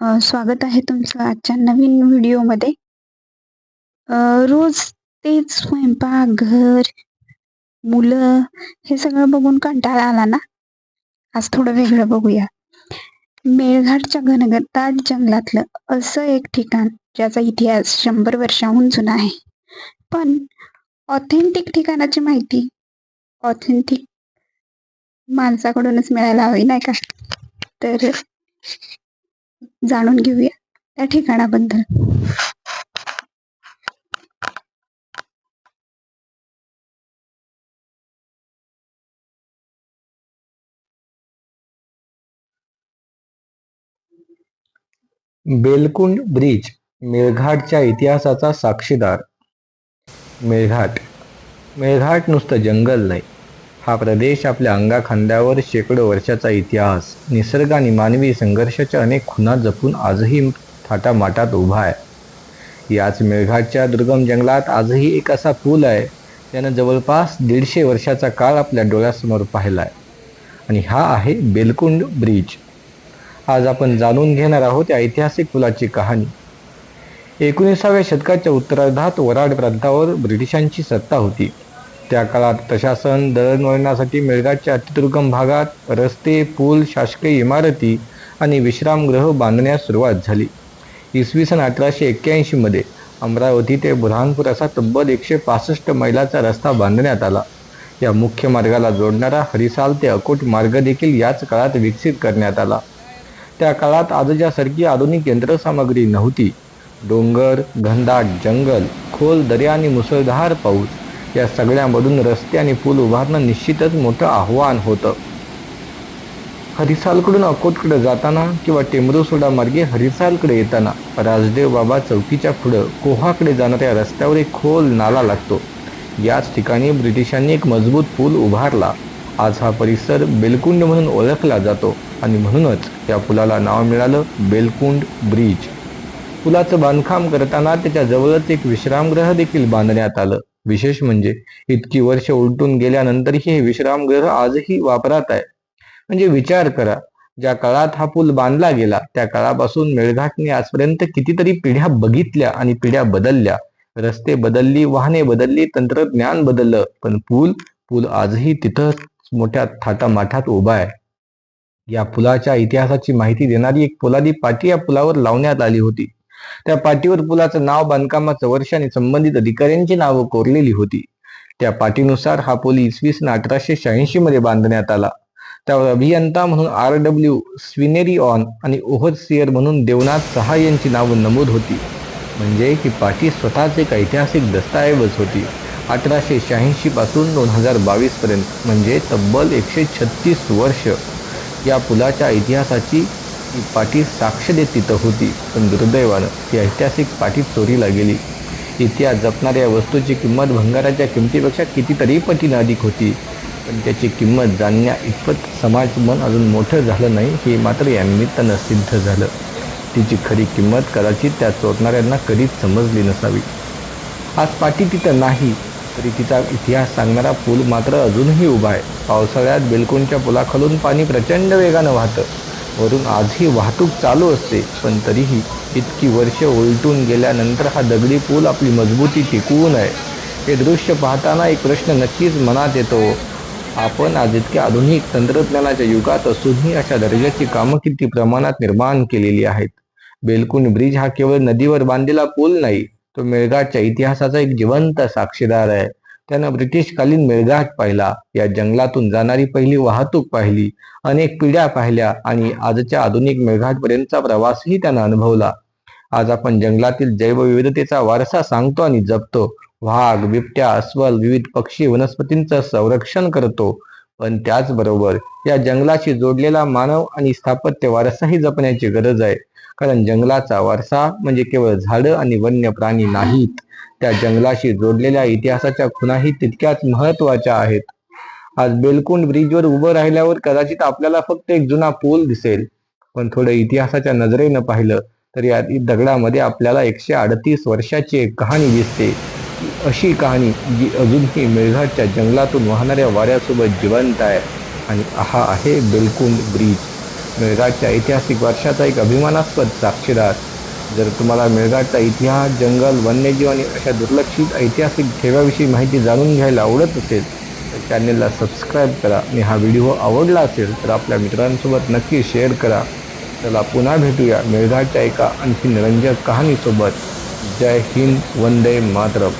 स्वागत आहे तुमचं आजच्या नवीन व्हिडिओमध्ये. रोज तेच स्वयंपाक, घर, मुलं हे सगळं बघून कंटाळा आला ना? आज थोडं वेगळं बघूया. मेळघाटच्या घनदाट जंगलातलं असं एक ठिकाण ज्याचा इतिहास 100 वर्षाहून जुना आहे. पण ऑथेंटिक ठिकाणाची माहिती ऑथेंटिक माणसाकडूनच मिळायला हवी नाही का? तर जाणून घेऊया त्या ठिकाणाबद्दल. बेलकुंड ब्रिज मेळघाटच्या इतिहासाचा साक्षीदार. मेळघाट मेळघाट नुसतं जंगल नाही. हा प्रदेश आपल्या अंगाखांद्यावर शेकडो वर्षाचा इतिहास, निसर्ग आणि मानवी संघर्षाच्या अनेक खुणा जपून आजही थाटामाटात उभा आहे. याच मेळघाटच्या दुर्गम जंगलात आजही एक असा पूल आहे ज्यानं जवळपास 150 वर्षाचा काळ आपल्या डोळ्यासमोर पाहिलाय. आणि हा आहे बेलकुंड ब्रिज. आज आपण जाणून घेणार आहोत या ऐतिहासिक पुलाची कहाणी. 19व्या शतकाच्या उत्तरार्धात वराड प्रांतावर ब्रिटिशांची सत्ता होती. त्या काळात प्रशासन, दळणवळणासाठी मेळघाटच्या अतिदुर्गम भागात रस्ते, पूल, शासकीय इमारती आणि विश्रामगृह बांधण्यास सुरुवात झाली. इसवी सन 1881 मध्ये अमरावती ते बुऱ्हाणपूर असा तब्बल 165 मैलाचा रस्ता बांधण्यात आला. या मुख्य मार्गाला जोडणारा हरिसाल ते अकोट मार्ग देखील याच काळात विकसित करण्यात आला. त्या काळात आजच्यासारखी आधुनिक यंत्रसामग्री नव्हती. डोंगर, घनदाट जंगल, खोल दर्या आणि मुसळधार पाऊस या सगळ्यामधून रस्ते आणि पूल उभारणं निश्चितच मोठं आव्हान होतं. हरिसालकडून अकोटकडे जाताना किंवा टेंभुर्णीसोडा मार्गे हरिसालकडे येताना राजदेव बाबा चौकीच्या पुढं कोहाकडे जाणाऱ्या रस्त्यावर एक खोल नाला लागतो. याच ठिकाणी ब्रिटिशांनी एक मजबूत पूल उभारला. आज हा परिसर बेलकुंड म्हणून ओळखला जातो आणि म्हणूनच या पुलाला नाव मिळालं बेलकुंड ब्रिज. पुलाचं बांधकाम करताना त्याच्या जवळच एक विश्रामगृह देखील बांधण्यात आलं. विशेष म्हणजे इतकी वर्ष उलटून गेल्यानंतरही हे विश्रामगृह आजही वापरात आहे. म्हणजे विचार करा, ज्या काळात हा पूल बांधला गेला त्या काळापासून मेळघाटने आजपर्यंत कितीतरी पिढ्या बघितल्या आणि पिढ्या बदलल्या. रस्ते बदलली, वाहने बदलली, तंत्रज्ञान बदललं, पण पूल आजही तिथंच मोठ्या थाटामाठात उभा आहे. या पुलाच्या इतिहासाची माहिती देणारी एक पोलादी पाटी या पुलावर लावण्यात आली होती. त्या पाटीवर पुलाचं नाव, बांधकामाचं वर्ष आणि संबंधित अधिकाऱ्यांची नावं कोरलेली होती. त्या पाटीनुसार हा पूल इसवी सन 1886 मध्ये बांधण्यात आला. त्यावर अभियंता म्हणून R.W. स्विनेरिऑन आणि ओव्हरसियर म्हणून देवनाथ सहाय यांची नावं नमूद होती. म्हणजे ही पाटी स्वतःच एक ऐतिहासिक दस्तऐवज होती. 1886 पासून 2022 पर्यंत म्हणजे तब्बल 136 वर्ष या पुलाच्या इतिहासाची ही पाटी साक्ष देत तिथं होती. पण दुर्दैवानं ही ऐतिहासिक पाटी चोरीला गेली. इतिहास जपणाऱ्या वस्तूची किंमत भंगाराच्या किमतीपेक्षा कितीतरी पटीनं अधिक होती. पण त्याची किंमत जाणण्या इतपत समाज मन अजून मोठं झालं नाही, हे मात्र या निमित्तानं सिद्ध झालं. तिची खरी किंमत कदाचित त्या चोरणाऱ्यांना कधीच समजली नसावी. आज पाटी तिथं नाही, तरी तिचा इतिहास सांगणारा पूल मात्र अजूनही उभा आहे. पावसाळ्यात बेलकुंडच्या पुलाखालून पाणी प्रचंड वेगानं वाहतं. वरून आजही वाहतूक चालू असते, पण तरीही इतकी वर्ष उलटून गेल्यानंतर हा दगडी पूल आपली मजबूती टिकवून आहे. हे दृश्य पाहताना एक प्रश्न नक्कीच मनात येतो. आपण आज इतक्या आधुनिक तंत्रज्ञानाच्या युगात असूनही अशा दर्जाची कामं किती प्रमाणात निर्माण केलेली आहेत. बेलकुंड ब्रिज हा केवळ नदीवर बांधलेला पूल नाही, तो मेळघाटच्या इतिहासाचा एक जिवंत साक्षीदार आहे. त्यानं ब्रिटिशकालीन मेळघाट पाहिला, या जंगलातून जाणारी पहिली वाहतूक पाहिली, अनेक पिढ्या पाहिल्या आणि आजच्या आधुनिक मेळघाटपर्यंतचा प्रवासही त्यानं अनुभवला. आज आपण जंगलातील जैवविविधतेचा वारसा सांगतो आणि जपतो. वाघ, बिबट्या, अस्वल, विविध पक्षी, वनस्पतींचं संरक्षण करतो. पण त्याचबरोबर या जंगलाशी जोडलेला मानव आणि स्थापत्य वारसाही जपण्याची गरज आहे. कारण जंगलाचा वारसा म्हणजे केवळ झाडं आणि वन्य प्राणी नाहीत, त्या जंगलाशी जोडलेल्या इतिहासाच्या खुणाही तितक्याच महत्वाच्या आहेत. आज बेलकुंड ब्रिजवर उभं राहिल्यावर कदाचित आपल्याला फक्त एक जुना पूल दिसेल, पण थोडं इतिहासाच्या नजरेनं पाहिलं तर या दगडामध्ये आपल्याला 138 वर्षाची एक कहाणी दिसते. अशी कहाणी जी अजूनही मेळघाटच्या जंगलातून वाहणाऱ्या वाऱ्यासोबत जिवंत आहे. आणि हा आहे बेलकुंड ब्रिज. मेळघाटच्या ऐतिहासिक वर्षाचा एक अभिमानास्पद साक्षीदार. जर तुम्हाला मेळघाटचा इतिहास, जंगल, वन्यजीव आणि अशा दुर्लक्षित ऐतिहासिक ठेव्याविषयी माहिती जाणून घ्यायला आवडत असेल तर चॅनेलला सबस्क्राईब करा आणि हा व्हिडिओ आवडला असेल तर आपल्या मित्रांसोबत नक्की शेअर करा. चला पुन्हा भेटूया मेळघाटच्या एका आणखी रंजक कहाणीसोबत. जय हिंद, वंदे मातरम.